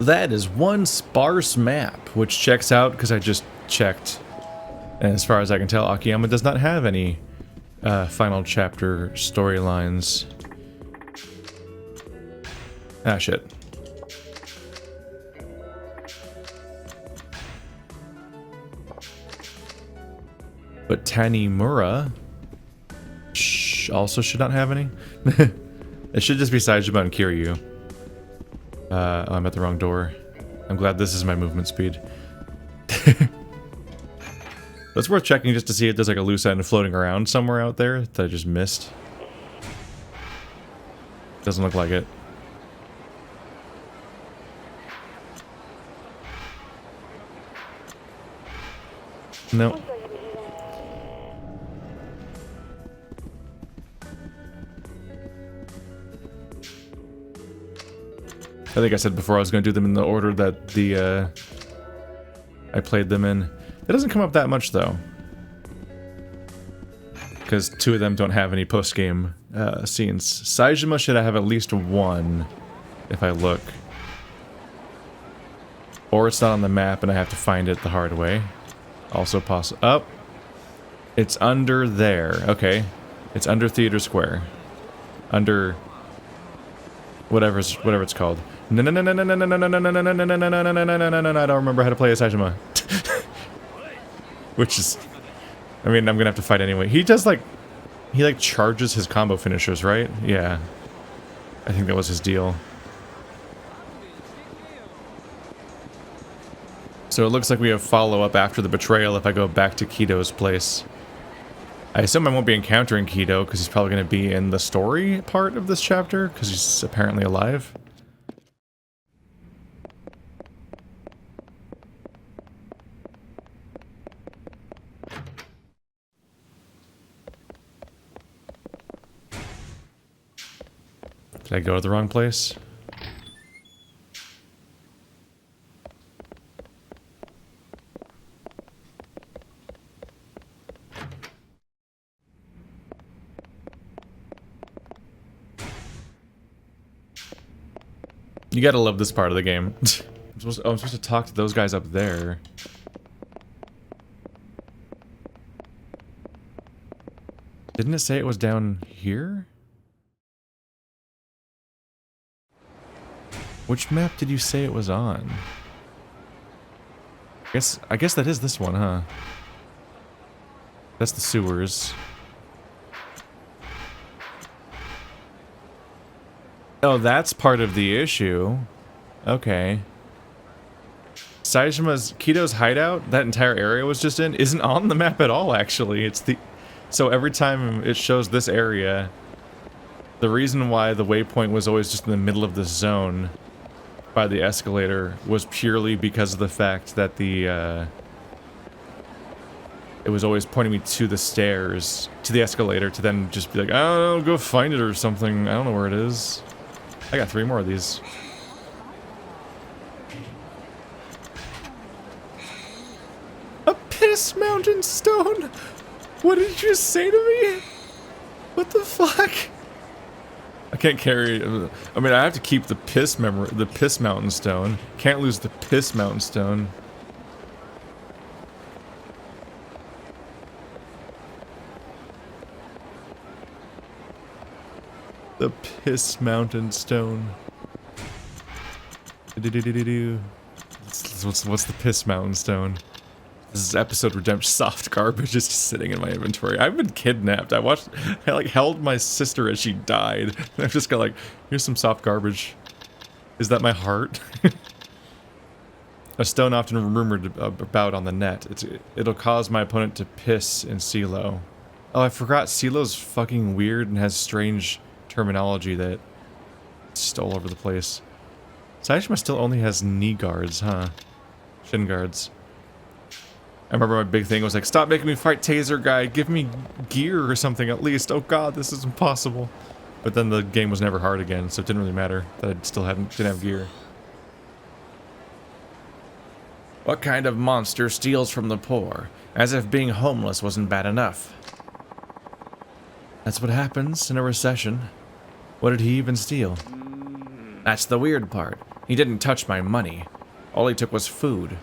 That is one sparse map, which checks out because I just checked. And as far as I can tell, Akiyama does not have any final chapter storylines. Ah, shit. But Tanimura also should not have any. It should just be Saejima and Kiryu. Oh, I'm at the wrong door. I'm glad this is my movement speed. It's worth checking just to see if there's like a loose end floating around somewhere out there that I just missed. Doesn't look like it. No. I think I said before I was going to do them in the order that I played them in. It doesn't come up that much though, because two of them don't have any post-game scenes. Saejima should have at least one, if I look. Or it's not on the map and I have to find it the hard way. Also possible. Oh! It's under there. Okay. It's under Theater Square. Under... whatever it's called. No, no, no, no, no, no, no, no, no, no, no, no, no, no, no, no, no, no, no, no, I don't remember how to play a Saejima. Which is... I mean, I'm gonna have to fight anyway. He does, like... he, like, charges his combo finishers, right? Yeah. I think that was his deal. So it looks like we have follow-up after the betrayal if I go back to Kito's place. I assume I won't be encountering Kito, because he's probably going to be in the story part of this chapter, because he's apparently alive. Did I go to the wrong place? You gotta love this part of the game. I'm supposed to talk to those guys up there. Didn't it say it was down here? Which map did you say it was on? I guess that is this one, huh? That's the sewers. Oh, that's part of the issue. Okay. Kito's hideout, that entire area was just in, isn't on the map at all, actually. It's the... So every time it shows this area, the reason why the waypoint was always just in the middle of this zone by the escalator was purely because of the fact that the, it was always pointing me to the stairs, to the escalator, to then just be like, oh, go find it or something. I don't know where it is. I got 3 more of these. A piss mountain stone? What did you say to me? What the fuck? I can't carry... I mean, I have to keep the piss mountain stone. Can't lose the piss mountain stone. The piss mountain stone. What's the piss mountain stone? This is episode redemption. Soft garbage is just sitting in my inventory. I've been kidnapped. I like held my sister as she died. I've just got like, here's some soft garbage. Is that my heart? A stone often rumored about on the net. It'll cause my opponent to piss in CeeLo. Oh, I forgot CeeLo's fucking weird and has strange terminology that it's just all over the place. Saejima still only has knee guards, huh? Shin guards. I remember my big thing was like, stop making me fight Taser guy, give me gear or something at least. Oh god, this is impossible. But then the game was never hard again, so it didn't really matter that I still didn't have gear. What kind of monster steals from the poor? As if being homeless wasn't bad enough. That's what happens in a recession. What did he even steal? That's the weird part. He didn't touch my money. All he took was food.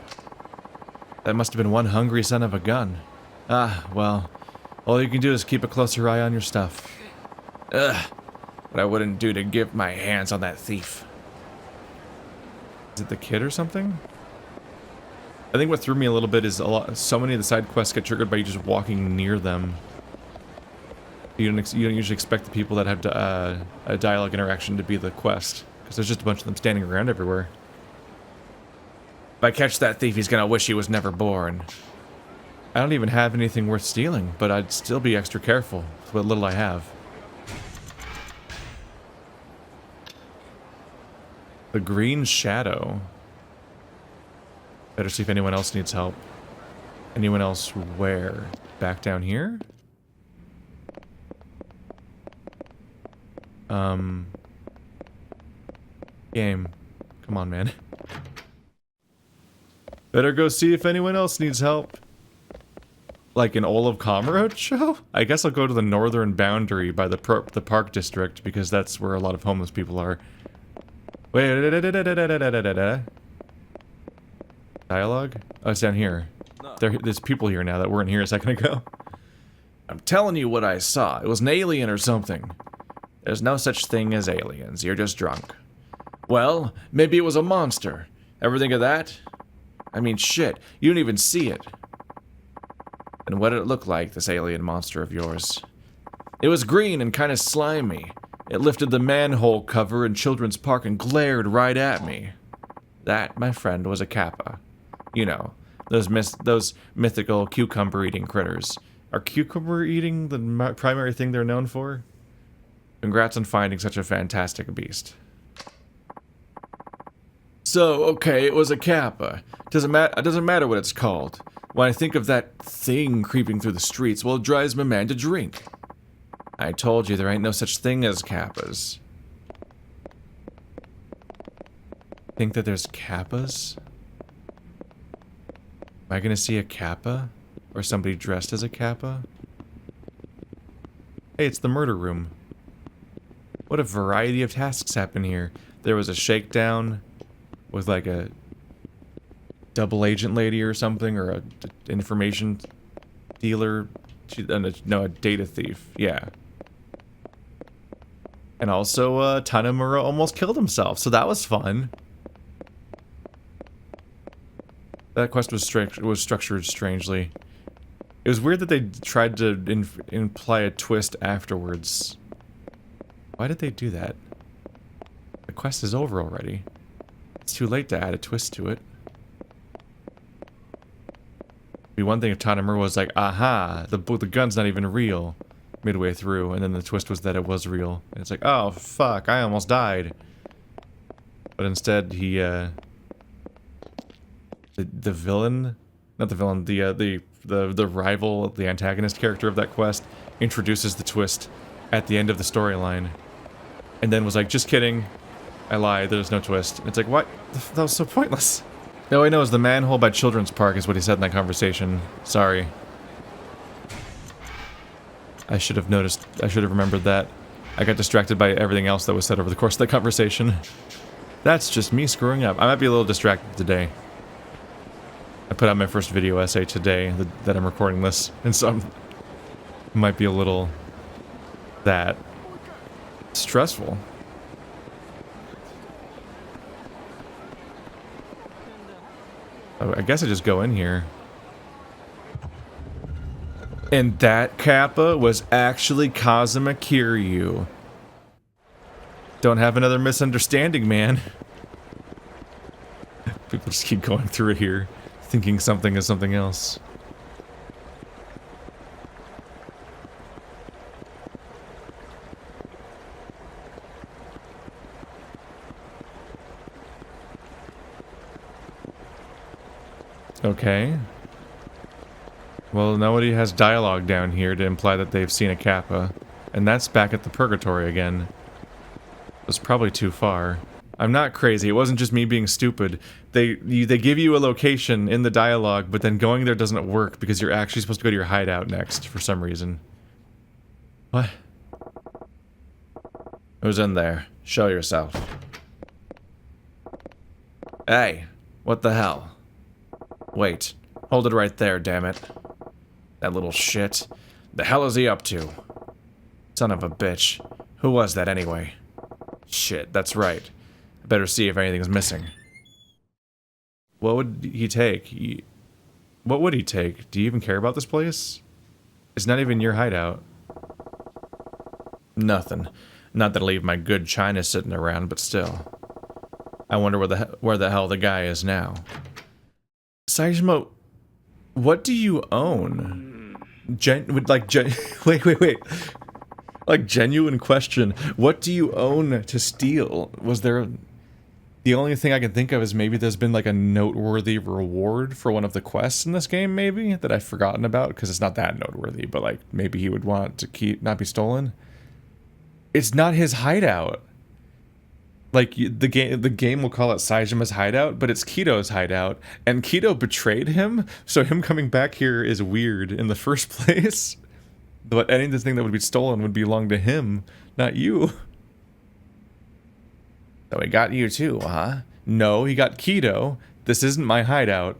That must have been one hungry son of a gun. Ah, well, all you can do is keep a closer eye on your stuff. Ugh, what I wouldn't do to get my hands on that thief. Is it the kid or something? I think what threw me a little bit is so many of the side quests get triggered by you just walking near them. You don't usually expect the people that have a dialogue interaction to be the quest, because there's just a bunch of them standing around everywhere. If I catch that thief, he's gonna wish he was never born. I don't even have anything worth stealing, but I'd still be extra careful with what little I have. The green shadow. Better see if anyone else needs help. Anyone else where? Back down here? Game. Come on, man. Better go see if anyone else needs help. Like an Olive Comrade show? I guess I'll go to the northern boundary by the park district, because that's where a lot of homeless people are. Wait, dialogue? Oh, it's down here. There's people here now that weren't here a second ago. I'm telling you what I saw. It was an alien or something. There's no such thing as aliens. You're just drunk. Well, maybe it was a monster. Ever think of that? I mean, shit. You didn't even see it. And what did it look like, this alien monster of yours? It was green and kind of slimy. It lifted the manhole cover in Children's Park and glared right at me. That, my friend, was a kappa. You know, those mythical cucumber-eating critters. Are cucumber eating the primary thing they're known for? Congrats on finding such a fantastic beast. So, okay, it was a kappa. It doesn't matter what it's called. When I think of that thing creeping through the streets, well, it drives my man to drink. I told you there ain't no such thing as kappas. Think that there's kappas? Am I gonna see a kappa? Or somebody dressed as a kappa? Hey, it's the murder room. What a variety of tasks happen here. There was a shakedown with like a double agent lady or something, or a information dealer. No, a data thief. Yeah. And also, Tanamura almost killed himself, so that was fun. That quest was structured strangely. It was weird that they tried to imply a twist afterwards. Why did they do that? The quest is over already. It's too late to add a twist to it. It'd be one thing if Tanamura was like, aha, the gun's not even real, midway through, and then the twist was that it was real. And it's like, oh, fuck, I almost died. But instead, he, the villain, not the villain, the rival, the antagonist character of that quest, introduces the twist at the end of the storyline. And then was like, just kidding, I lied, there's no twist. And it's like, what? That was so pointless. No, I know, it was the manhole by Children's Park is what he said in that conversation. Sorry. I should have noticed, I should have remembered that. I got distracted by everything else that was said over the course of the conversation. That's just me screwing up. I might be a little distracted today. I put out my first video essay today that I'm recording this, and so I might be a little that stressful. Oh, I guess I just go in here. And that kappa was actually Kazuma Kiryu. Don't have another misunderstanding, man. People just keep going through here, thinking something is something else. Okay. Well, nobody has dialogue down here to imply that they've seen a kappa. And that's back at the purgatory again. That's probably too far. I'm not crazy. It wasn't just me being stupid. They give you a location in the dialogue, but then going there doesn't work because you're actually supposed to go to your hideout next for some reason. What? Who's in there? Show yourself. Hey, what the hell? Wait, hold it right there, damn it. That little shit. The hell is he up to? Son of a bitch. Who was that anyway? Shit, that's right. I better see if anything's missing. What would he take? What would he take? Do you even care about this place? It's not even your hideout. Nothing. Not that I'll leave my good china sitting around, but still. I wonder where the hell the guy is now. Saejima, what do you own? Wait. Like, genuine question. What do you own to steal? Was there... The only thing I can think of is maybe there's been like a noteworthy reward for one of the quests in this game, maybe, that I've forgotten about, because it's not that noteworthy, but like, maybe he would want to not be stolen. It's not his hideout. Like, the game will call it Saejima's hideout, but it's Kito's hideout, and Kito betrayed him, so him coming back here is weird in the first place. But anything that would be stolen would belong to him, not you. So he got you too, huh? No, he got Kito. This isn't my hideout.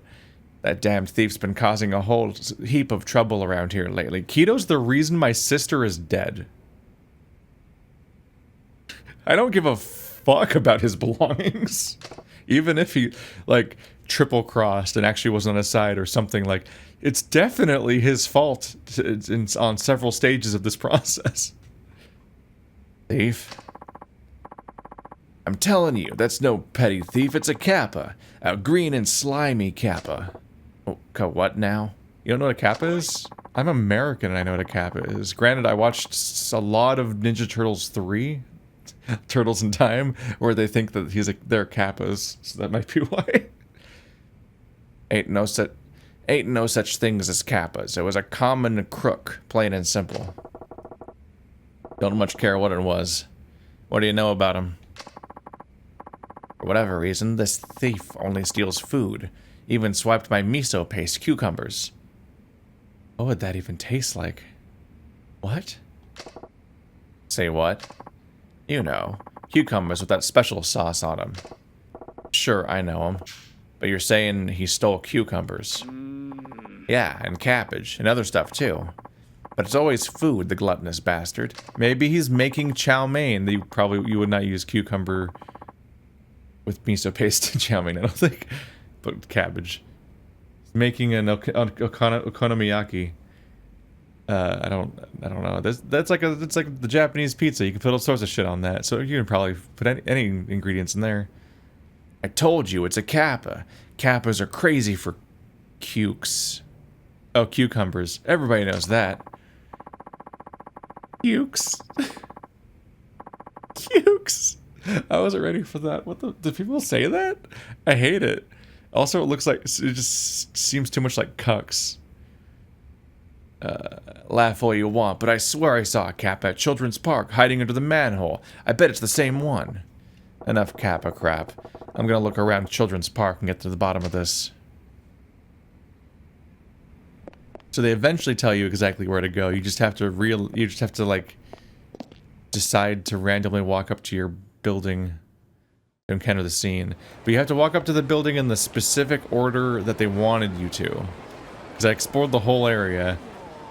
That damned thief's been causing a whole heap of trouble around here lately. Kito's the reason my sister is dead. I don't give a fuck about his belongings. Even if he, like, triple-crossed and actually was on his side or something, like, it's definitely his fault on several stages of this process. Thief? I'm telling you, that's no petty thief, it's a Kappa. A green and slimy Kappa. Oh, what now? You don't know what a Kappa is? I'm American and I know what a Kappa is. Granted, I watched a lot of Ninja Turtles 3, Turtles in Time, where they think that they're Kappas, so that might be why. Ain't no such things as Kappas. It was a common crook, plain and simple. Don't much care what it was. What do you know about him? For whatever reason, this thief only steals food. Even swiped my miso paste cucumbers. What would that even taste like? What? Say what? You know, cucumbers with that special sauce on them. Sure, I know him. But you're saying he stole cucumbers. Yeah, and cabbage, and other stuff too. But it's always food, the gluttonous bastard. Maybe he's making chow mein. You would not use cucumber with miso paste and chow mein, I don't think. But cabbage. He's making an okonomiyaki. I don't know. It's like the Japanese pizza. You can put all sorts of shit on that. So you can probably put any ingredients in there. I told you, it's a Kappa. Kappas are crazy for cucumbers. Everybody knows that. Cukes. Cukes. I wasn't ready for that. Do people say that? I hate it. Also, it just seems too much like cucks. Laugh all you want, but I swear I saw a Kappa at Children's Park hiding under the manhole. I bet it's the same one. Enough Kappa crap. I'm gonna look around Children's Park and get to the bottom of this. So they eventually tell you exactly where to go. You just have to like decide to randomly walk up to your building to encounter the scene. But you have to walk up to the building in the specific order that they wanted you to. Because I explored the whole area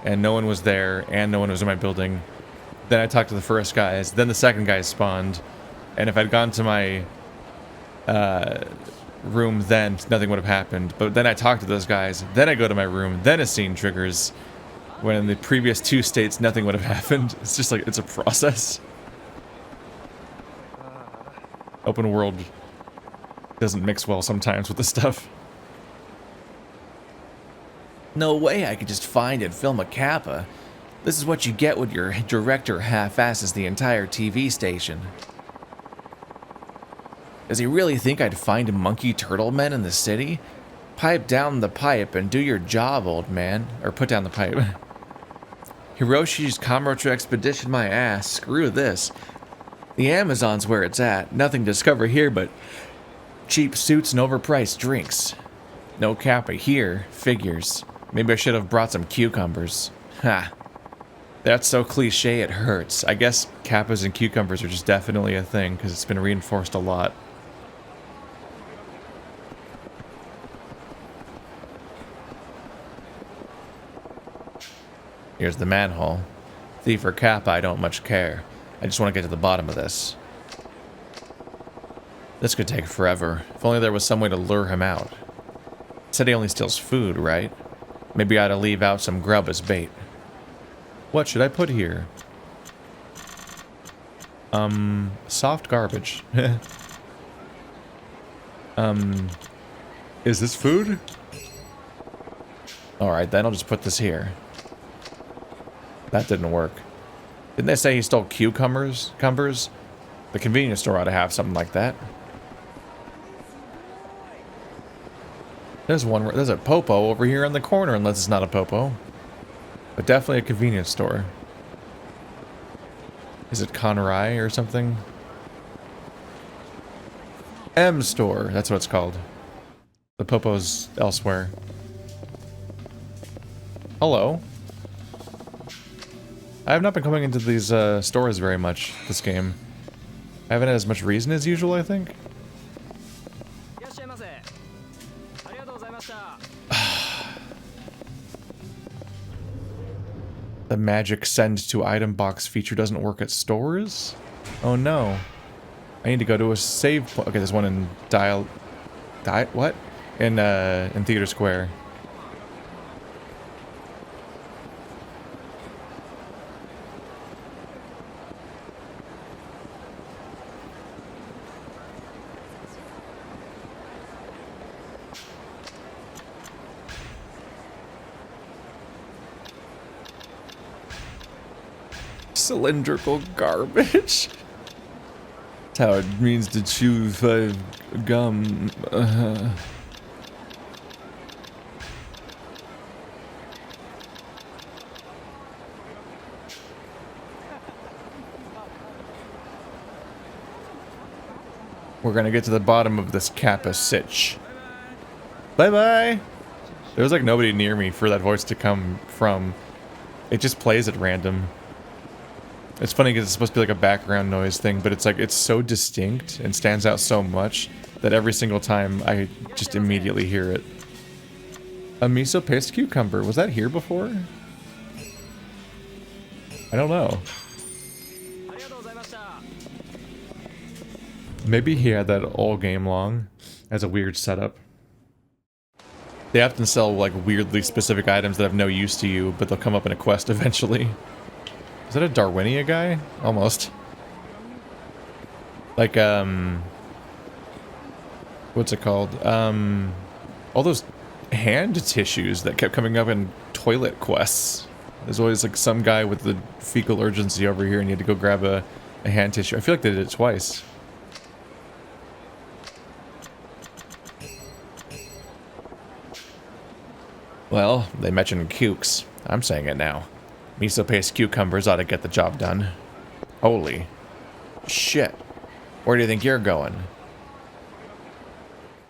and no one was there and no one was in my building. Then I talked to the first guys, then the second guy spawned. And if I'd gone to my room, then nothing would have happened. But then I talked to those guys, then I go to my room, then a scene triggers. When in the previous two states, nothing would have happened. It's just like, it's a process. Open world doesn't mix well sometimes with the stuff. No way I could just find and film a Kappa. This is what you get when your director half-asses the entire TV station. Does he really think I'd find monkey turtle men in the city? Pipe down the pipe and do your job, old man. Or put down the pipe. Hiroshi's Kamurocho expedition my ass. Screw this. The Amazon's where it's at. Nothing to discover here but cheap suits and overpriced drinks. No Kappa here. Figures. Maybe I should have brought some cucumbers. Ha. That's so cliche it hurts. I guess Kappas and cucumbers are just definitely a thing because it's been reinforced a lot. Here's the manhole. Thief or Kappa, I don't much care. I just want to get to the bottom of this. This could take forever. If only there was some way to lure him out. Said he only steals food, right? Maybe I ought to leave out some grub as bait. What should I put here? Soft garbage. Is this food? Alright, then I'll just put this here. That didn't work. Didn't they say he stole cucumbers? The convenience store ought to have something like that. There's a popo over here in the corner, unless it's not a popo. But definitely a convenience store. Is it Conrai or something? M store, that's what it's called. The popo's elsewhere. Hello. I have not been coming into these stores very much this game. I haven't had as much reason as usual, I think. The magic send to item box feature doesn't work at stores? Oh no. I need to go to a save point. Okay, there's one in what? In Theater Square. Cylindrical garbage. That's how it means to chew 5 gum. We're gonna get to the bottom of this Kappa sitch. Bye bye. There was like nobody near me for that voice to come from. It just plays at random. It's funny because it's supposed to be like a background noise thing, but it's like, it's so distinct and stands out so much that every single time I just immediately hear it. A miso paste cucumber. Was that here before? I don't know. Maybe he had that all game long as a weird setup. They often sell like weirdly specific items that have no use to you, but they'll come up in a quest eventually. Is that a Darwinia guy? Almost. Like, what's it called? All those hand tissues that kept coming up in toilet quests. There's always like some guy with the fecal urgency over here and you had to go grab a hand tissue. I feel like they did it twice. Well, they mentioned cukes. I'm saying it now. Miso paste cucumbers ought to get the job done. Holy shit. Where do you think you're going?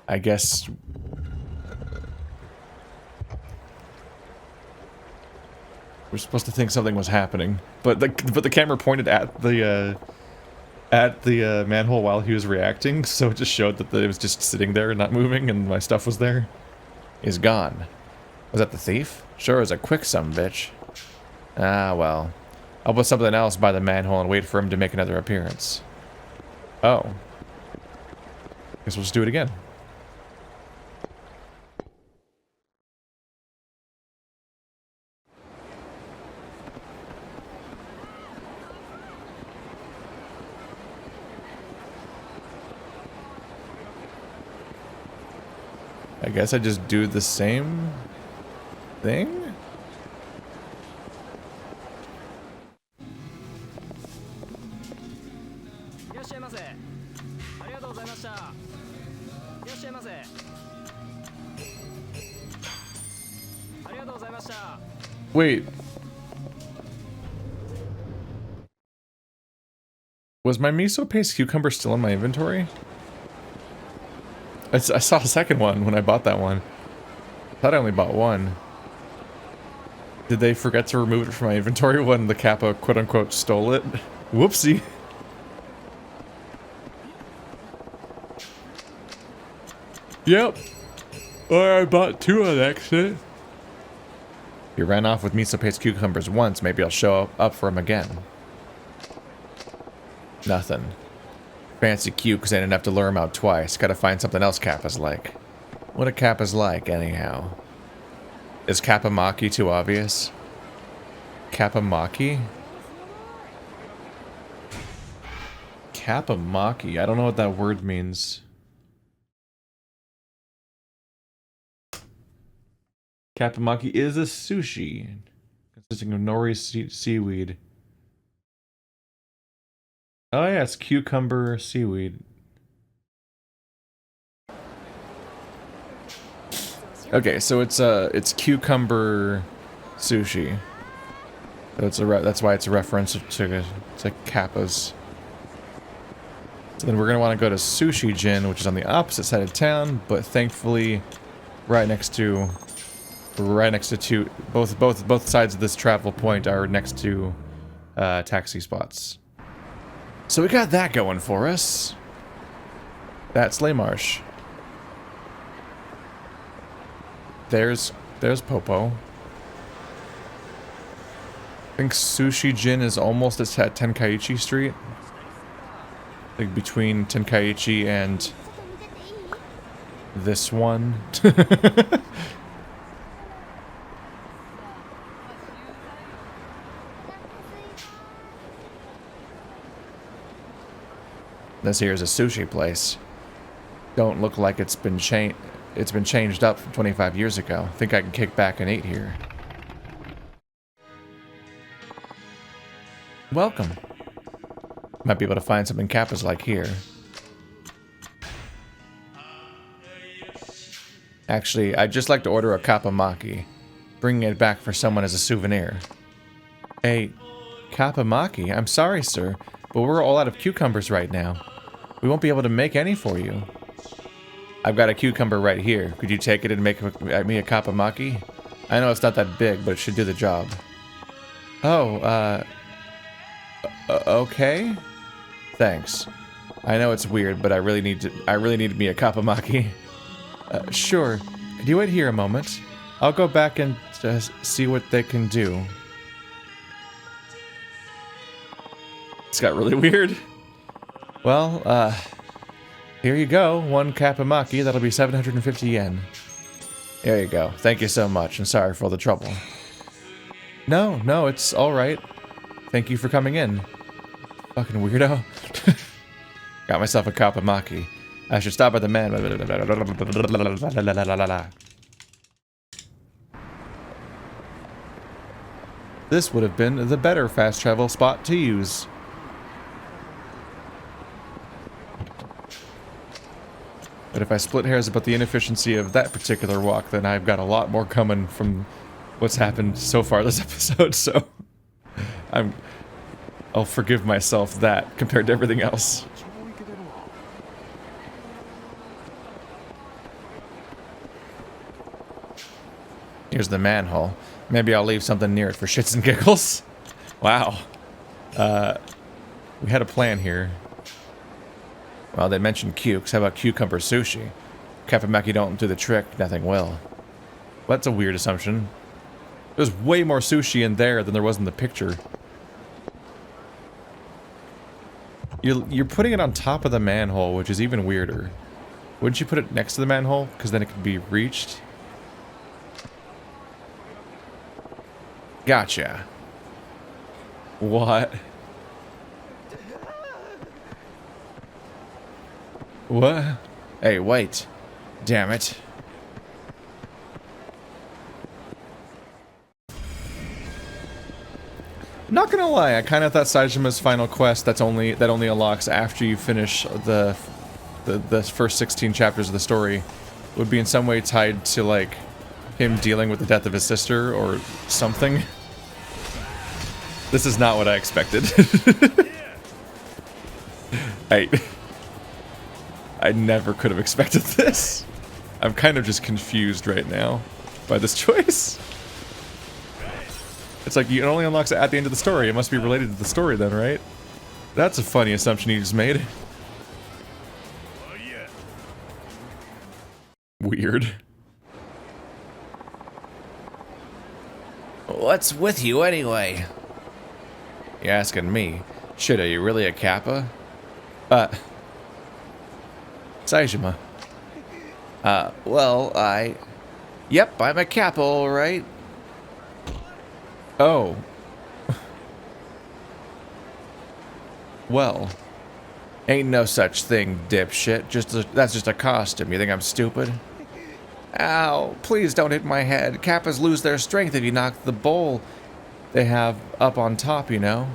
I guess... we're supposed to think something was happening. But the camera pointed at the manhole while he was reacting, so it just showed that it was just sitting there and not moving and my stuff was there. He's gone. Was that the thief? Sure as a quick sumbitch. Ah, well. I'll put something else by the manhole and wait for him to make another appearance. Oh. Guess we'll just do it again. I guess I just do the same thing? Wait. Was my miso paste cucumber still in my inventory? I saw a second one when I bought that one. I thought I only bought one. Did they forget to remove it from my inventory when the Kappa quote-unquote stole it? Whoopsie. Yep. Or I bought two on accident. You ran off with miso paste cucumbers once. Maybe I'll show up for him again. Nothing. Fancy cute because I didn't have to lure him out twice. Gotta find something else Kappa's like. What a Kappa's like, anyhow. Is Kappa Maki too obvious? Kappa Maki? Kappa Maki. I don't know what that word means. Kappa Maki is a sushi consisting of nori seaweed. Oh yeah, it's cucumber seaweed. Okay, so it's cucumber sushi. So that's why it's a reference to Kappa's. So then we're gonna want to go to Sushi Jin, which is on the opposite side of town, but thankfully, right next to both sides of this travel point are next to taxi spots. So we got that going for us. That's Laymarsh. There's Popo. I think Sushi Jin is almost at Tenkaichi Street. Like between Tenkaichi and this one. This here is a sushi place. Don't look like it's been changed up from 25 years ago. Think I can kick back and eat here. Welcome. Might be able to find something Kappa's like here. Actually, I'd just like to order a Kappa Maki. Bringing it back for someone as a souvenir. Hey, Kappa Maki? I'm sorry, sir, but we're all out of cucumbers right now. We won't be able to make any for you. I've got a cucumber right here. Could you take it and make me a Kappa Maki? I know it's not that big, but it should do the job. Oh, okay? Thanks. I know it's weird, but I really need me a Kappa Maki. Sure. Could you wait here a moment? I'll go back and see what they can do. It's got really weird. Well, here you go. One Kappa Maki. That'll be 750 yen. There you go. Thank you so much, and sorry for all the trouble. No, it's alright. Thank you for coming in. Fucking weirdo. Got myself a Kappa Maki. I should stop at the man. This would have been the better fast travel spot to use. But if I split hairs about the inefficiency of that particular walk, then I've got a lot more coming from what's happened so far this episode, so I'll forgive myself that compared to everything else. Here's the manhole. Maybe I'll leave something near it for shits and giggles. Wow. We had a plan here. Well, they mentioned cukes. How about cucumber sushi? Kappa Maki don't do the trick, nothing will. Well, that's a weird assumption. There's way more sushi in there than there was in the picture. You're putting it on top of the manhole, which is even weirder. Wouldn't you put it next to the manhole? Because then it could be reached. Gotcha. What? What? Hey, wait. Damn it. Not gonna lie, I kind of thought Saijima's final quest that only unlocks after you finish the first 16 chapters of the story would be in some way tied to, like, him dealing with the death of his sister or something. This is not what I expected. I never could have expected this. I'm kind of just confused right now by this choice. It's like, it only unlocks it at the end of the story. It must be related to the story then, right? That's a funny assumption you just made. Weird. What's with you anyway? You're asking me. Shit, are you really a Kappa? Saejima. Well, Yep, I'm a Kappa, alright. Oh. Well. Ain't no such thing, dipshit. That's just a costume. You think I'm stupid? Ow, please don't hit my head. Kappas lose their strength if you knock the bowl they have up on top, you know?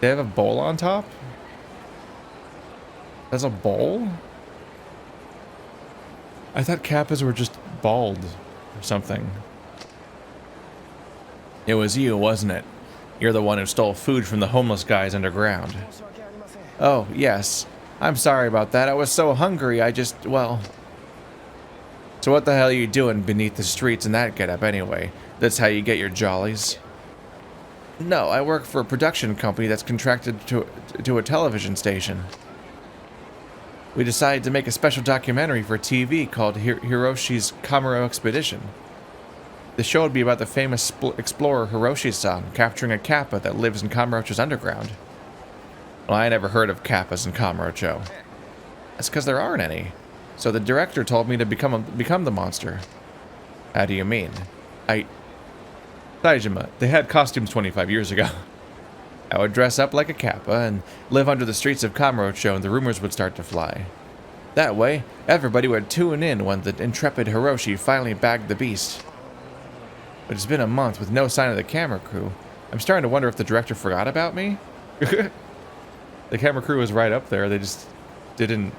They have a bowl on top? There's a bowl? I thought Kappas were just bald or something. It was you, wasn't it? You're the one who stole food from the homeless guys underground. Oh, yes. I'm sorry about that. I was so hungry, well... So what the hell are you doing beneath the streets in that getup anyway? That's how you get your jollies? No, I work for a production company that's contracted to a television station. We decided to make a special documentary for TV called Hiroshi's Kamuro Expedition. The show would be about the famous explorer Hiroshi-san capturing a Kappa that lives in Kamurocho's underground. Well, I never heard of Kappas in Kamurocho. That's because there aren't any. So the director told me to become the monster. How do you mean? Saejima, they had costumes 25 years ago. I would dress up like a Kappa and live under the streets of Kamurocho, and the rumors would start to fly. That way, everybody would tune in when the intrepid Hiroshi finally bagged the beast. But it's been a month with no sign of the camera crew. I'm starting to wonder if the director forgot about me? The camera crew was right up there. They just didn't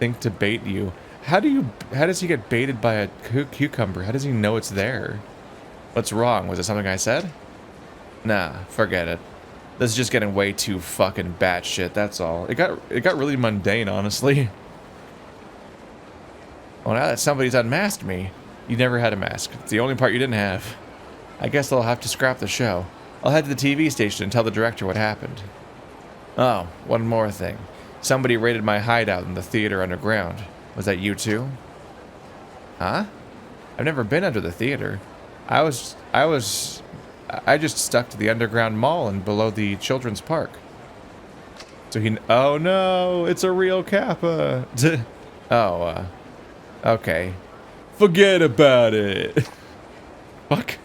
think to bait you. How does he get baited by a cucumber? How does he know it's there? What's wrong? Was it something I said? Nah, forget it. This is just getting way too fucking batshit, that's all. It got really mundane, honestly. Well, now that somebody's unmasked me, you never had a mask. It's the only part you didn't have. I guess I'll have to scrap the show. I'll head to the TV station and tell the director what happened. Oh, one more thing. Somebody raided my hideout in the theater underground. Was that you too? Huh? I've never been under the theater. I just stuck to the underground mall and below the children's park. So oh no, it's a real Kappa. Oh, okay. Forget about it. Fuck.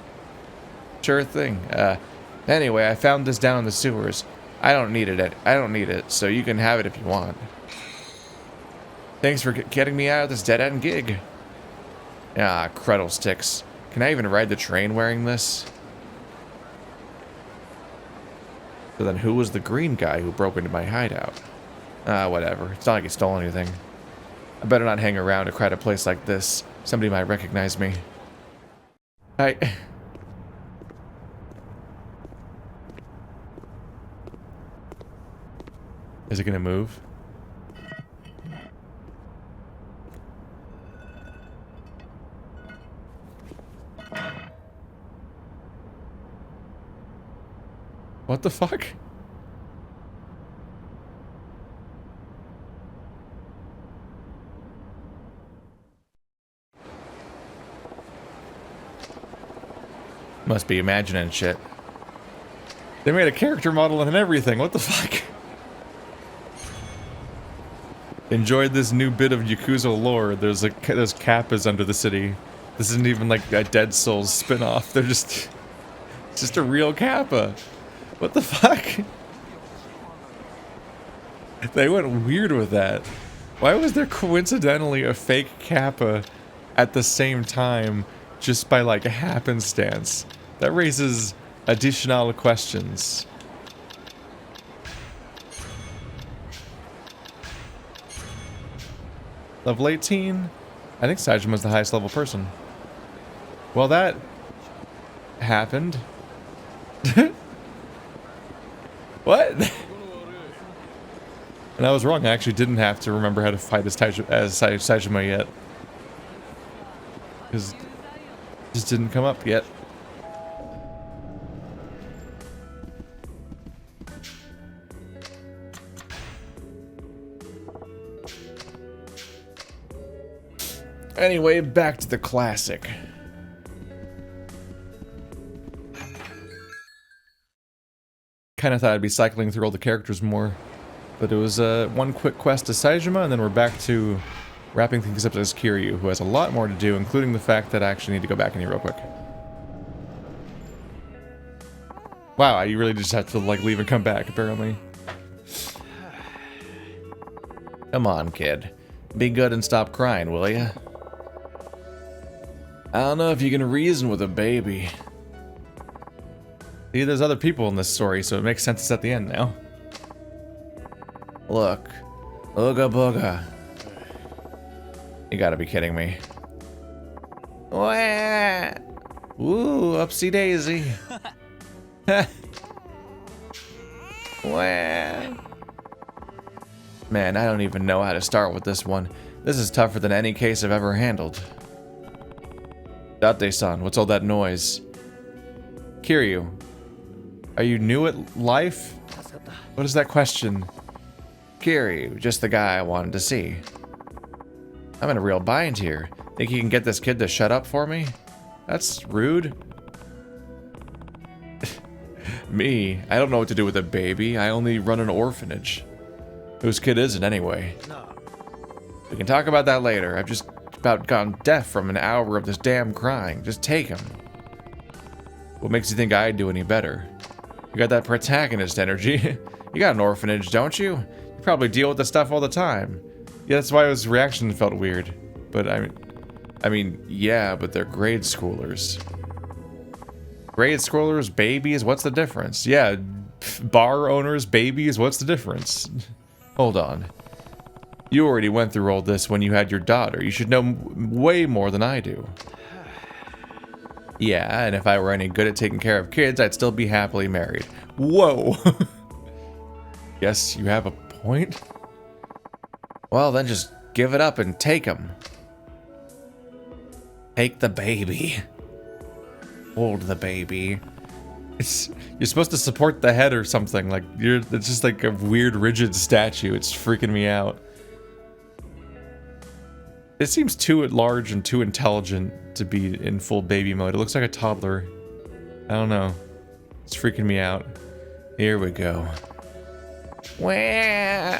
Sure thing. Anyway, I found this down in the sewers. I don't need it, so you can have it if you want. Thanks for getting me out of this dead-end gig. Ah, cruddle sticks. Can I even ride the train wearing this? So then who was the green guy who broke into my hideout? Whatever. It's not like he stole anything. I better not hang around a crowded place like this. Somebody might recognize me. Is it gonna move? What the fuck? Must be imagining shit. They made a character model and everything. What the fuck? Enjoyed this new bit of Yakuza lore. There's Kappas under the city. This isn't even like a Dead Souls spin-off. They're just... It's just a real Kappa. What the fuck? They went weird with that. Why was there coincidentally a fake Kappa at the same time just by like a happenstance? That raises additional questions. Level 18? I think Saejima's the highest level person. Well, that happened. What? And I was wrong. I actually didn't have to remember how to fight as Saejima yet. Because it just didn't come up yet. Anyway, back to the classic. kind of thought I'd be cycling through all the characters more. But it was one quick quest to Saejima, and then we're back to wrapping things up as Kiryu, who has a lot more to do, including the fact that I actually need to go back in here real quick. Wow, you really just have to, like, leave and come back, apparently. Come on, kid. Be good and stop crying, will ya? I don't know if you can reason with a baby. See, there's other people in this story, so it makes sense it's at the end now. Look. Ooga booga. You gotta be kidding me. Wah! Ooh, upsy daisy. Wah! Man, I don't even know how to start with this one. This is tougher than any case I've ever handled. Date-san, what's all that noise? Kiryu, are you new at life? What is that question? Kiryu, just the guy I wanted to see. I'm in a real bind here. Think you can get this kid to shut up for me? That's rude. Me, I don't know what to do with a baby. I only run an orphanage. Whose kid is it anyway? We can talk about that later. I've just about gone deaf from an hour of this damn crying. Just take him. What makes you think I'd do any better? You got that protagonist energy. You got an orphanage, don't you? You probably deal with this stuff all the time. Yeah, that's why his reaction felt weird. But I mean, yeah, but they're grade schoolers. Grade schoolers, babies, what's the difference? Yeah, bar owners, babies, what's the difference? Hold on. You already went through all this when you had your daughter. You should know way more than I do. Yeah, and if I were any good at taking care of kids, I'd still be happily married. Whoa! Yes, you have a point? Well, then just give it up and take him. Take the baby. Hold the baby. You're supposed to support the head or something. Like, it's just like a weird, rigid statue. It's freaking me out. It seems too large and too intelligent to be in full baby mode. It looks like a toddler. I don't know. It's freaking me out. Here we go. Wah!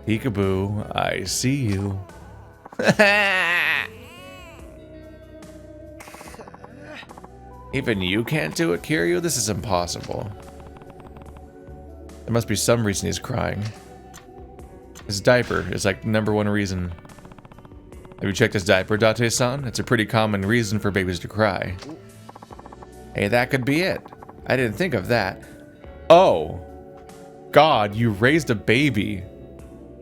Peekaboo, I see you. Even you can't do it, Kiryu? This is impossible. There must be some reason he's crying. His diaper is like #1 reason. Have you checked his diaper, Date-san? It's a pretty common reason for babies to cry. Hey, that could be it. I didn't think of that. Oh. God, you raised a baby.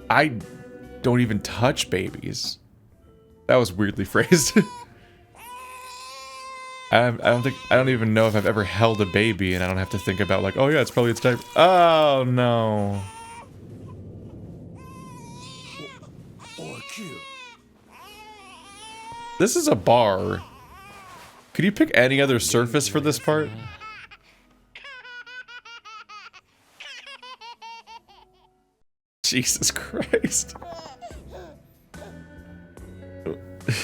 I don't even touch babies. That was weirdly phrased. I don't even know if I've ever held a baby and I don't have to think about like, oh yeah, it's probably its diaper. Oh no. This is a bar. Could you pick any other surface for this part? Jesus Christ.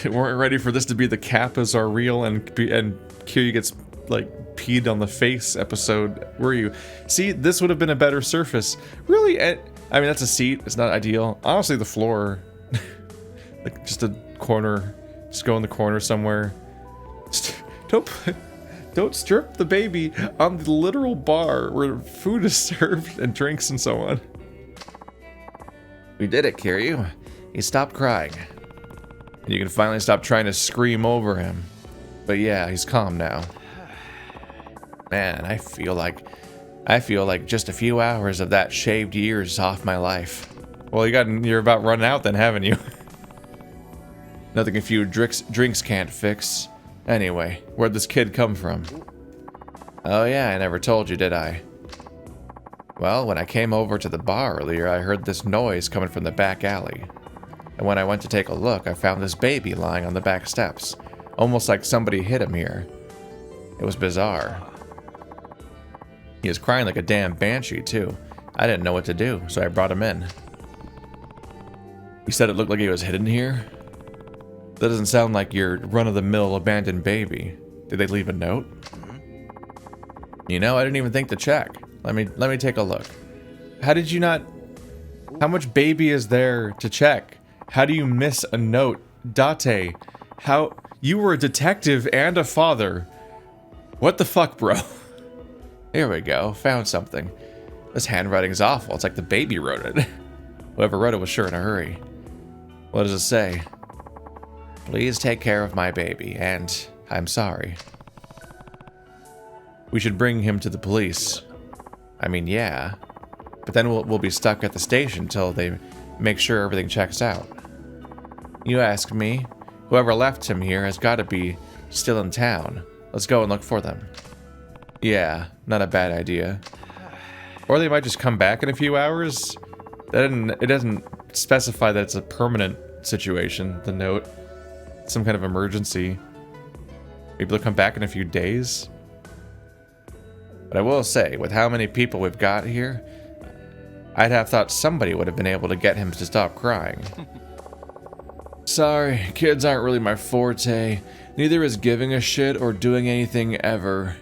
Weren't ready for this to be the Kappas are real and Kiryu gets like peed on the face episode, were you? See, this would have been a better surface. Really, I mean, that's a seat. It's not ideal. Honestly, the floor. Like just a corner. Just go in the corner somewhere. Just, don't strip the baby on the literal bar where food is served and drinks and so on. We did it, Kiryu. He stopped crying. And you can finally stop trying to scream over him. But yeah, he's calm now. Man, I feel like just a few hours of that shaved years off my life. Well, you're about run out then, haven't you? Nothing a few drinks can't fix. Anyway, where'd this kid come from? Oh yeah, I never told you, did I? Well, when I came over to the bar earlier, I heard this noise coming from the back alley. And when I went to take a look, I found this baby lying on the back steps. Almost like somebody hit him here. It was bizarre. He was crying like a damn banshee, too. I didn't know what to do, so I brought him in. You said it looked like he was hidden here? That doesn't sound like your run-of-the-mill abandoned baby. Did they leave a note? You know, I didn't even think to check. Let me take a look. How did you not... How much baby is there to check? How do you miss a note? Date, how... You were a detective and a father. What the fuck, bro? Here we go. Found something. This handwriting's awful. It's like the baby wrote it. Whoever wrote it was sure in a hurry. What does it say? Please take care of my baby, and I'm sorry. We should bring him to the police. I mean, yeah. But then we'll be stuck at the station till they make sure everything checks out. You ask me? Whoever left him here has got to be still in town. Let's go and look for them. Yeah, not a bad idea. Or they might just come back in a few hours. It doesn't specify that it's a permanent situation, the note. Some kind of emergency. Maybe they'll come back in a few days. But I will say, with how many people we've got here, I'd have thought somebody would have been able to get him to stop crying. Sorry, kids aren't really my forte. Neither is giving a shit or doing anything ever.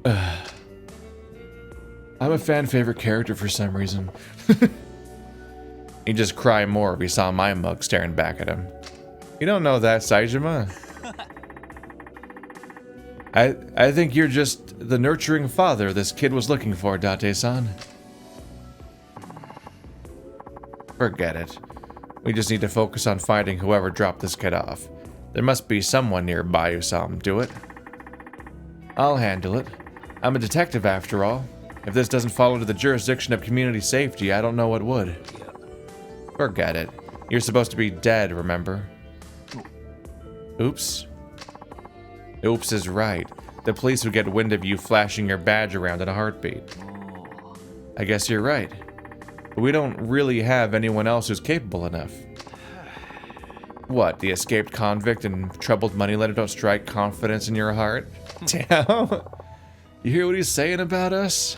I'm a fan favorite character for some reason. He'd just cry more if he saw my mug staring back at him. You don't know that, Saijima. I think you're just the nurturing father this kid was looking for, Date-san. Forget it. We just need to focus on finding whoever dropped this kid off. There must be someone nearby who saw him do it. I'll handle it. I'm a detective after all. If this doesn't fall into the jurisdiction of community safety, I don't know what would. Forget it. You're supposed to be dead, remember? Oops. Oops is right. The police would get wind of you flashing your badge around in a heartbeat. I guess you're right. But we don't really have anyone else who's capable enough. What, the escaped convict and troubled moneylender don't strike confidence in your heart? Damn. You hear what he's saying about us?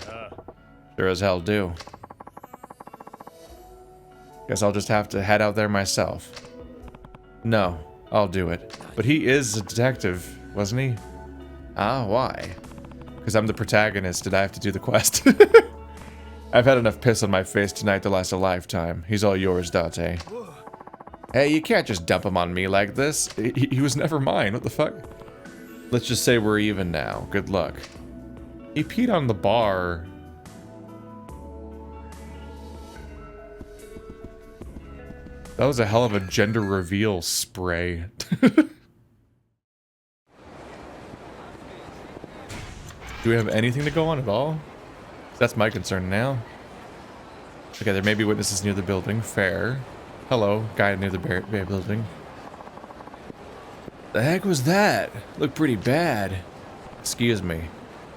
Sure as hell do. Guess I'll just have to head out there myself. No, I'll do it. But he is a detective, wasn't he? Ah, why? Because I'm the protagonist and I have to do the quest. I've had enough piss on my face tonight to last a lifetime. He's all yours, Date. Hey, you can't just dump him on me like this. He was never mine, what the fuck? Let's just say we're even now. Good luck. He peed on the bar. That was a hell of a gender reveal spray. Do we have anything to go on at all? That's my concern now. Okay, there may be witnesses near the building. Fair. Hello, guy near the building. The heck was that? Looked pretty bad. Excuse me.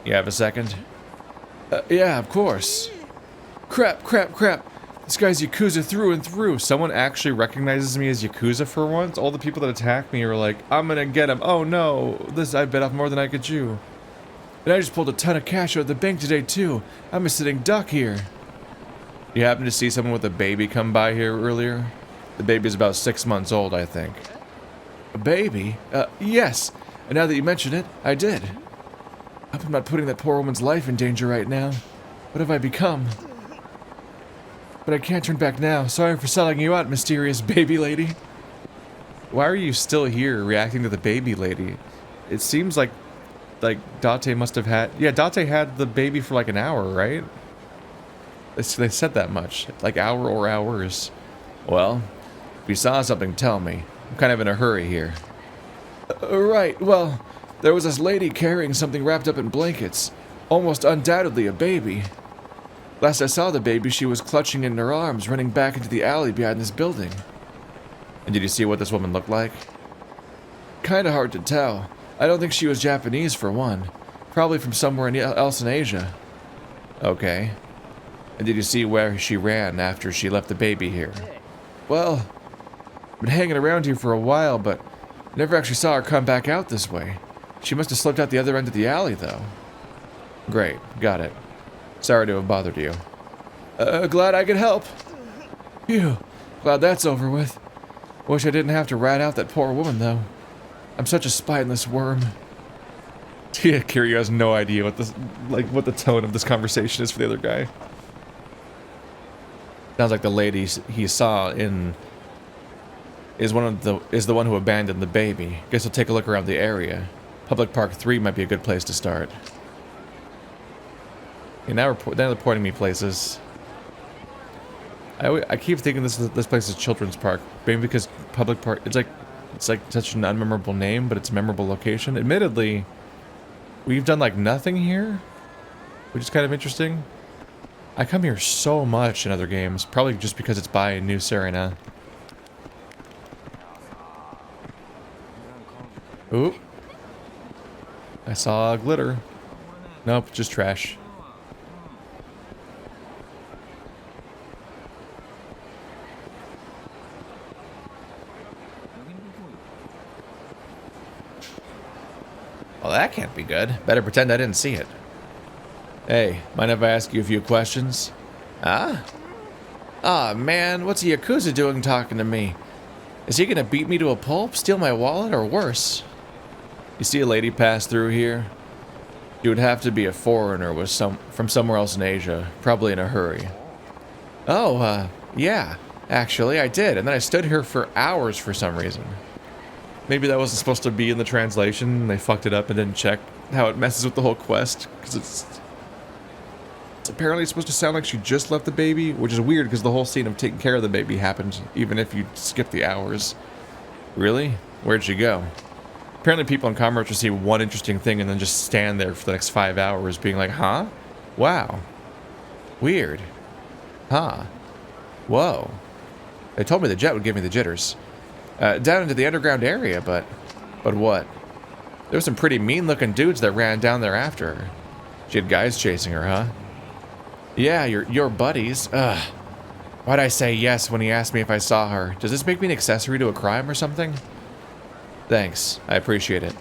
You have a second? Yeah, of course. Crap. This guy's Yakuza through and through. Someone actually recognizes me as Yakuza for once. All the people that attack me are like, I'm gonna get him. Oh no, I bit off more than I could chew. And I just pulled a ton of cash out of the bank today too. I'm a sitting duck here. You happen to see someone with a baby come by here earlier? The baby's about 6 months old, I think. A baby? Yes. And now that you mention it, I did. I hope I'm not putting that poor woman's life in danger right now. What have I become? But I can't turn back now. Sorry for selling you out, mysterious baby lady. Why are you still here reacting to the baby lady? It seems like Date must have had... Yeah, Date had the baby for like an hour, right? They said that much. Like hour or hours. Well, if you saw something, tell me. I'm kind of in a hurry here. Right, well, there was this lady carrying something wrapped up in blankets. Almost undoubtedly a baby. Last I saw the baby, she was clutching in her arms, running back into the alley behind this building. And did you see what this woman looked like? Kinda hard to tell. I don't think she was Japanese, for one. Probably from somewhere else in Asia. Okay. And did you see where she ran after she left the baby here? Well, I've been hanging around here for a while, but never actually saw her come back out this way. She must have slipped out the other end of the alley, though. Great, got it. Sorry to have bothered you. Glad I could help. Phew, glad that's over with. Wish I didn't have to rat out that poor woman, though. I'm such a spineless worm. Yeah, Kiryu has no idea what this, like, what the tone of this conversation is for the other guy. Sounds like the lady he saw in is the one who abandoned the baby. Guess we'll take a look around the area. Public Park 3 might be a good place to start. Okay, now they're pointing me places. I keep thinking this place is Children's Park, maybe because Public Park. It's like such an unmemorable name, but it's a memorable location. Admittedly, we've done like nothing here, which is kind of interesting. I come here so much in other games, probably just because it's by New Serena. Oop. I saw glitter. Nope, just trash. Well, that can't be good. Better pretend I didn't see it. Hey, mind if I ask you a few questions? Huh? Aw, man, what's a Yakuza doing talking to me? Is he gonna beat me to a pulp, steal my wallet, or worse? You see a lady pass through here? You would have to be a foreigner from somewhere else in Asia, probably in a hurry. Oh, yeah, actually, I did, and then I stood here for hours for some reason. Maybe that wasn't supposed to be in the translation, and they fucked it up and didn't check how it messes with the whole quest, because it's apparently supposed to sound like she just left the baby, which is weird because the whole scene of taking care of the baby happened, even if you skip the hours. Really? Where'd she go? Apparently people in Commerce will see one interesting thing and then just stand there for the next 5 hours being like, huh? Wow. Weird. Huh. Whoa. They told me the jet would give me the jitters. Down into the underground area, but what? There were some pretty mean-looking dudes that ran down there after her. She had guys chasing her, huh? Yeah, your buddies. Ugh. Why'd I say yes when he asked me if I saw her? Does this make me an accessory to a crime or something? Thanks, I appreciate it.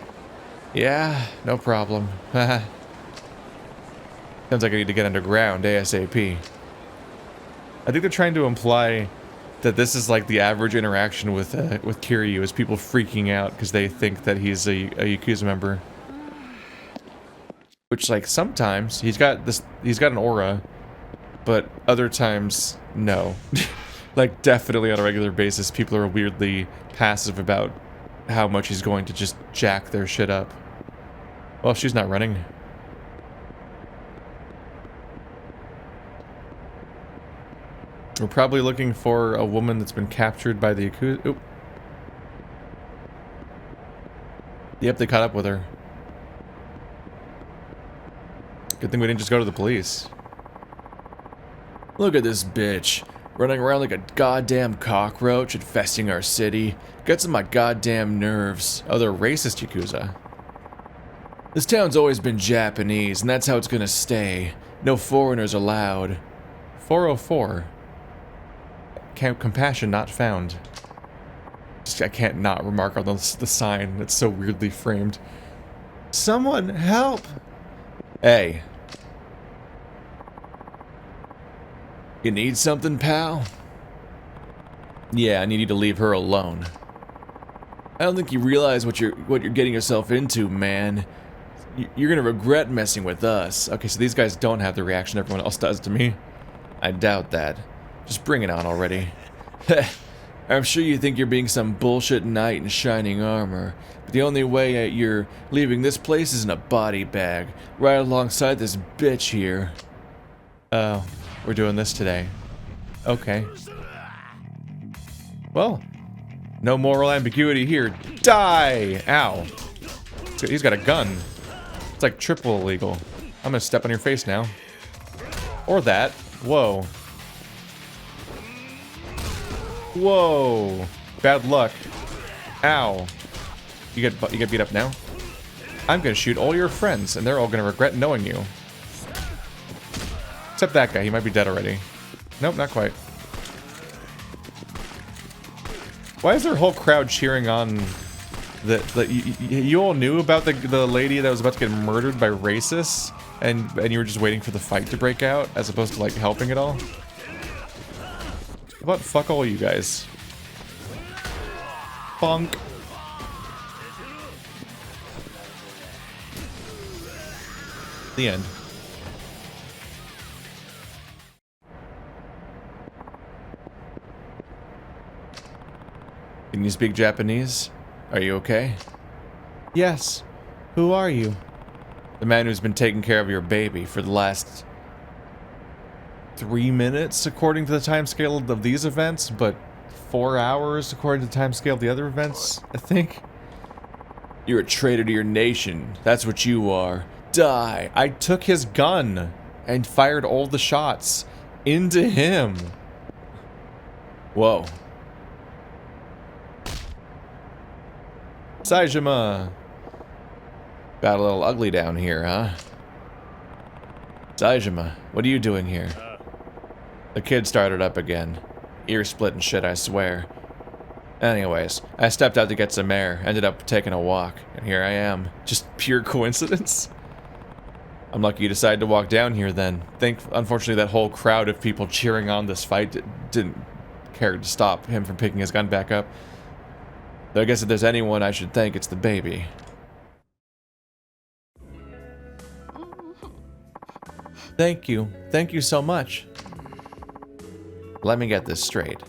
Yeah, no problem. Sounds like I need to get underground ASAP. I think they're trying to imply that this is like the average interaction with Kiryu, is people freaking out because they think that he's a Yakuza member. Which, like, sometimes he's got an aura, but other times no. Like, definitely on a regular basis, people are weirdly passive about how much he's going to just jack their shit up. Well, she's not running. We're probably looking for a woman that's been captured by the Yakuza. Oop. Yep, they caught up with her. Good thing we didn't just go to the police. Look at this bitch. Running around like a goddamn cockroach, infesting our city. Gets on my goddamn nerves. Oh, they're racist Yakuza. This town's always been Japanese, and that's how it's gonna stay. No foreigners allowed. 404. Compassion not found. I can't not remark on the sign. It's so weirdly framed. Someone help! Hey. You need something, pal? Yeah, I need you to leave her alone. I don't think you realize what you're getting yourself into, man. You're gonna regret messing with us. Okay, so these guys don't have the reaction everyone else does to me. I doubt that. Just bring it on already. I'm sure you think you're being some bullshit knight in shining armor, but the only way you're leaving this place is in a body bag, right alongside this bitch here. Oh, we're doing this today. Okay. Well, no moral ambiguity here. Die! Ow. He's got a gun. It's like triple illegal. I'm gonna step on your face now. Or that. Whoa. Whoa. Bad luck. Ow. You get beat up now? I'm gonna shoot all your friends, and they're all gonna regret knowing you. Except that guy, he might be dead already. Nope, not quite. Why is their whole crowd cheering on you all knew about the lady that was about to get murdered by racists, and you were just waiting for the fight to break out, as opposed to, like, helping it all? How about fuck all you guys? Bonk. The end. Can you speak Japanese? Are you okay? Yes. Who are you? The man who's been taking care of your baby for the last 3 minutes, according to the timescale of these events, but 4 hours according to the timescale of the other events, I think. You're a traitor to your nation. That's what you are. Die. I took his gun and fired all the shots into him. Whoa. Saejima. Got a little ugly down here, huh? Saejima, what are you doing here? The kid started up again. Ear splitting shit, I swear. Anyways, I stepped out to get some air, ended up taking a walk, and here I am. Just pure coincidence? I'm lucky you decided to walk down here then. Unfortunately, that whole crowd of people cheering on this fight didn't care to stop him from picking his gun back up. Though I guess if there's anyone I should thank, it's the baby. Thank you. Thank you so much. Let me get this straight.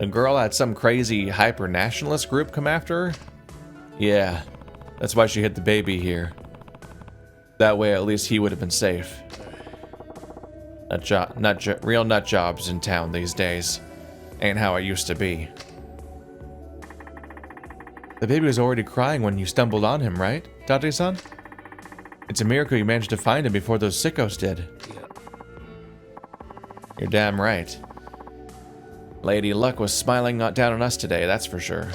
The girl had some crazy hyper-nationalist group come after her? Yeah, that's why she hid the baby here. That way at least he would have been safe. Real nut jobs in town these days. Ain't how it used to be. The baby was already crying when you stumbled on him, right, Date-san? It's a miracle you managed to find him before those sickos did. You're damn right. Lady Luck was smiling down on us today, that's for sure.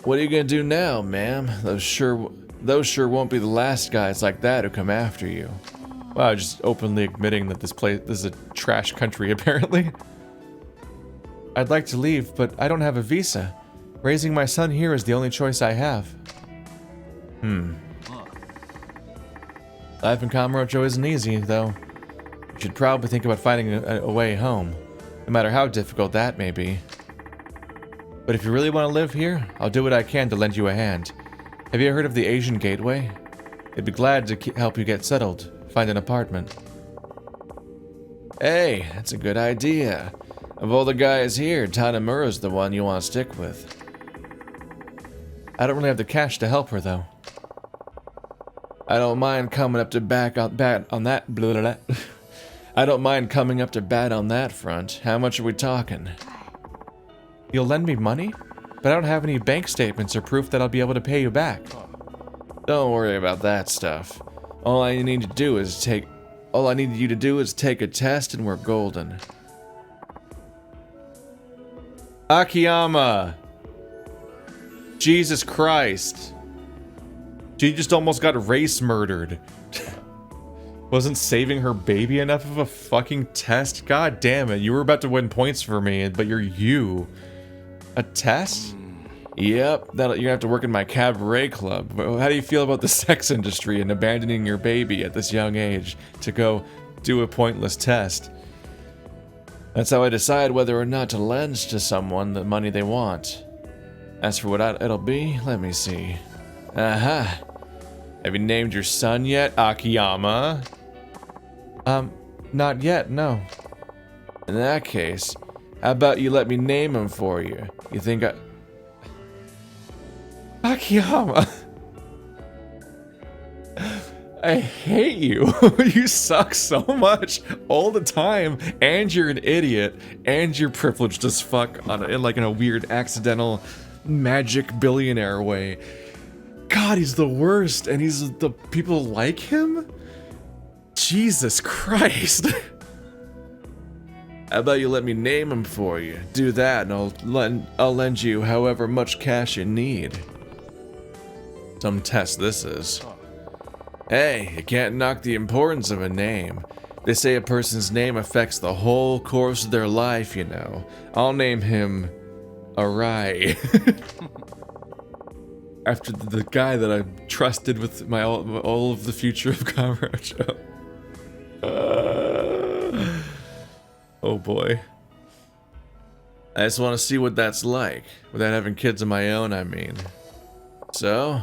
What are you gonna do now, ma'am? Those sure won't be the last guys like that who come after you. Wow, just openly admitting that this is a trash country, apparently. I'd like to leave, but I don't have a visa. Raising my son here is the only choice I have. Life in Kamurocho isn't easy, though. You should probably think about finding a way home, no matter how difficult that may be. But if you really want to live here, I'll do what I can to lend you a hand. Have you heard of the Asian Gateway? I'd be glad to help you get settled, find an apartment. Hey, that's a good idea. Of all the guys here, Tanemura's the one you want to stick with. I don't really have the cash to help her, though. I don't mind coming up to bat on that. Blah, blah, blah. I don't mind coming up to bat on that front. How much are we talking? You'll lend me money? But I don't have any bank statements or proof that I'll be able to pay you back. Don't worry about that stuff. All I need you to do is take a test and we're golden. Akiyama! Jesus Christ. She just almost got race murdered. Wasn't saving her baby enough of a fucking test? God damn it, you were about to win points for me, but you're you. A test? Yep, you're gonna have to work in my cabaret club. How do you feel about the sex industry and abandoning your baby at this young age to go do a pointless test? That's how I decide whether or not to lend to someone the money they want. As for what it'll be, let me see. Aha! Have you named your son yet, Akiyama? Not yet, no. In that case, how about you let me name him for you? You think Akiyama! I hate you. You suck so much all the time, and you're an idiot, and you're privileged as fuck in a weird accidental magic billionaire way. God, he's the worst, and the people like him? Jesus Christ. How about you let me name him for you? Do that, and I'll lend you however much cash you need. Some test this is. Hey, you can't knock the importance of a name. They say a person's name affects the whole course of their life, you know. I'll name him Arai. After the guy that I trusted with all of the future of Kamurocho. Oh boy. I just want to see what that's like, without having kids of my own, I mean. So,